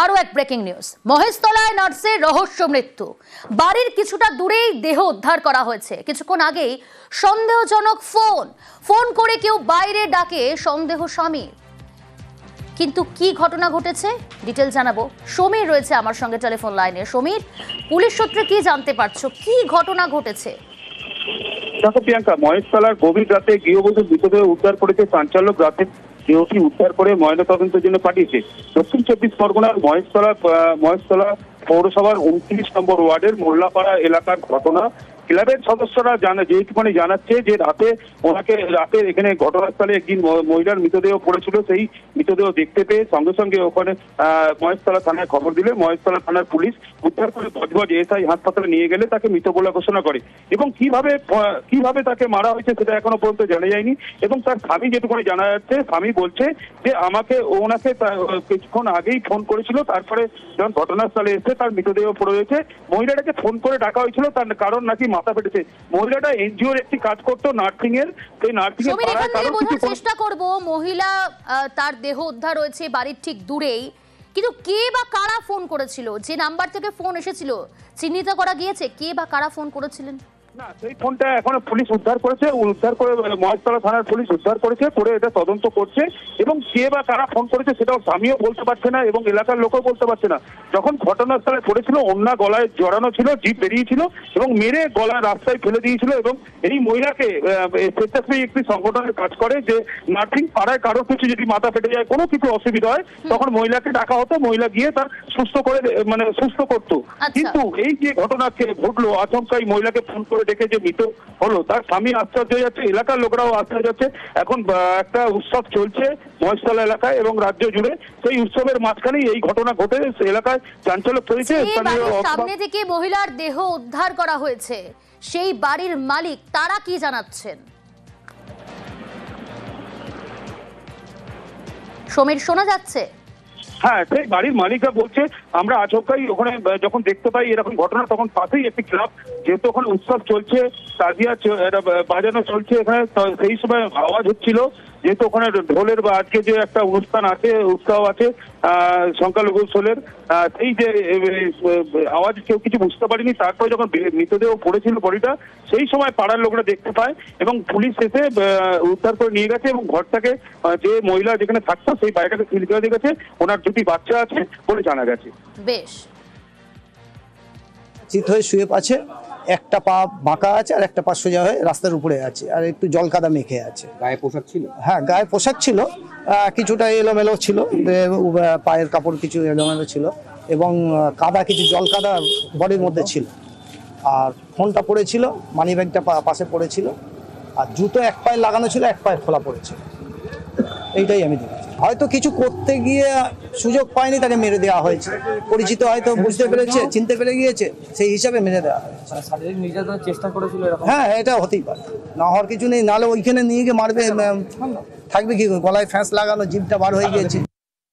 আরো এক breaking news. মহেশতলায় নার্সের রহস্য মৃত্যু। বাড়ির কিছুটা দূরেই দেহ উদ্ধার করা হয়েছে। কিছুক্ষণ আগেই সন্দেহজনক ফোন করে কেউ বাইরে ডাকে সন্দেহ স্বামীর। কিন্তু কি ঘটনা ঘটেছে ডিটেল জানাবো। সমীর রয়েছে আমার সঙ্গে টেলিফোন লাইনে। সমীর, পুলিশ সূত্রে কি জানতে পারছো, কি ঘটনা ঘটেছে? দেখো প্রিয়াঙ্কা, মহেশতলার গভীর রাতে গৃহবধূর মৃতদেহ উদ্ধার করেছে চাঞ্চল্যক। রাতে দেহটি উদ্ধার করে ময়নাতদন্তের জন্য পাঠিয়েছে দক্ষিণ 24 পরগনার মহেশতলা পৌরসভার 29 নম্বর ওয়ার্ডের মোল্লাপাড়া এলাকার ঘটনা। ক্লাবের সদস্যরা যেটুকুনি জানাচ্ছে যে রাতে এখানে ঘটনাস্থলে একদিন মহিলার মৃতদেহ পড়েছিল। সেই মৃতদেহ দেখতে পেয়ে সঙ্গে সঙ্গে ওখানে মহেশতলা থানায় খবর দিলে মহেশতলা থানার পুলিশ উদ্ধার করে বজবজ এসআই হাসপাতালে নিয়ে গেলে তাকে মৃত বলে ঘোষণা করে। এবং কিভাবে তাকে মারা হয়েছে সেটা এখনো পর্যন্ত জানা যায়নি। এবং তার স্বামী যেটুকুনি জানা যাচ্ছে, স্বামী বলছে যে ওনাকে কিছুক্ষণ আগেই ফোন করেছিল, তারপরে যখন ঘটনাস্থলে এসে তার মৃতদেহ পড়ে রয়েছে। মহিলাটাকে ফোন করে ডাকা হয়েছিল, তার কারণ নাকি মাথা ফেটেছে। মহিলাটা এনজিওর একটি কাজ করতো নার্সিং এর। সেই নার্সিং এর বোঝার চেষ্টা করব, মহিলা তার দেহ উদ্ধার হয়েছে বাড়ির ঠিক দূরেই, কিন্তু কে বা কারা ফোন করেছিল? যে নাম্বার থেকে ফোন এসেছিল চিহ্নিত করা গিয়েছে কে বা কারা ফোন করেছিলেন? না, সেই ফোনটা এখনো পুলিশ উদ্ধার করে মহেশতলা থানার পুলিশ উদ্ধার করে এটা তদন্ত করছে। এবং কে বা কারা ফোন করেছে সেটাও স্বামীও বলতে পারছে না এবং এলাকার লোকও বলতে পারছে না। যখন ঘটনাস্থলে পড়েছিল ওন্না গলায় জড়ানো ছিল, জিপ বেরিয়েছিল এবং মেরে গলায় রাস্তায় ফেলে দিয়েছিল। এবং এই মহিলাকে স্বেচ্ছাসেবী একটি সংগঠনের কাজ করে যে নার্সিং পাড়ায় কারো কিছু যদি মাথা ফেটে যায়, কোনো কিছু অসুবিধা হয়, তখন মহিলাকে ডাকা হতো, মহিলা গিয়ে তার সুস্থ করতো। কিন্তু এই যে ঘটনা ঘটলো, আচমকাই মহিলাকে ফোন করে ডেকে যে মৃত হলো, তার স্বামী আশ্চর্য হয়ে যাচ্ছে, এলাকার লোকরাও আশ্চর্য যাচ্ছে। এখন একটা উৎসব চলছে মহেশতলা এলাকায় এবং রাজ্য জুড়ে। সেই উৎসবের মাঝখানেই এই ঘটনা ঘটে এলাকায় চাঞ্চল্য ছড়িয়েছে। সামনে থেকে মহিলার দেহ উদ্ধার করা হয়েছে, সেই বাড়ির মালিক তারা কি জানাচ্ছেন? সমীর, শোনা যাচ্ছে? হ্যাঁ, সেই বাড়ির মালিকরা বলছে আমরা আচমকাই ওখানে যখন দেখতে পাই এরকম ঘটনা, তখন পাশেই একটি ক্লাব, যেহেতু ওখানে উৎসব চলছে, তাজিয়া বাজানো চলছে, এখানে সেই সময় আওয়াজ হচ্ছিল। যেহেতু ওখানে ঢোলের বা আজকে যে একটা অনুষ্ঠান আছে, উৎসব আছে সংখ্যালঘু উৎসবের, সেই যে আওয়াজ কেউ কিছু বুঝতে পারেনি। তারপরে যখন মৃতদেহ পড়েছিল বডিটা, সেই সময় পাড়ার লোকরা দেখতে পায় এবং পুলিশ এসে উদ্ধার করে নিয়ে গেছে। এবং ঘরটাকে যে মহিলা যেখানে থাকতো সেই বাড়িটাকে সিল করে দিয়ে গেছে। ওনার দুটি বাচ্চা আছে বলে জানা গেছে। বেশ, চিত হয়ে শুয়ে আছে, একটা পা বাঁকা আছে আর একটা পা সোজা হয়ে রাস্তার উপরে আছে, আর একটু জল কাদা মেখে আছে। গায়ে পোশাক ছিল? হ্যাঁ, গায়ে পোশাক ছিল, কিছুটা এলোমেলো ছিল, পায়ের কাপড় কিছু এলোমেলো ছিল এবং কাদা, কিছু জল কাদা বডির মধ্যে ছিল। আর ফোনটা পড়েছিল, মানি ব্যাগটা পাশে পড়েছিল, আর জুতো এক পায়ে লাগানো ছিল, এক পায়ে খোলা পড়েছিল। এইটাই আমি দেখেছি। হয়তো কিছু করতে গিয়ে সুযোগ পায়নি, তাকে মেরে দেওয়া হয়েছে। পরিচিত হয়তো বুঝতে পেরেছে, চিনতে পেরে গিয়েছে, সেই হিসাবে মেরে দেওয়া হয়েছে। শারীরিক নির্যাতনের চেষ্টা করেছিল? হ্যাঁ, এটা হতেই পারে, না হওয়ার কিছু নেই। নাহলে ওইখানে নিয়ে গিয়ে মারবে, থাকবে কি, গলায় ফ্যাঁস লাগানো, জিভটা বার হয়ে গিয়েছে।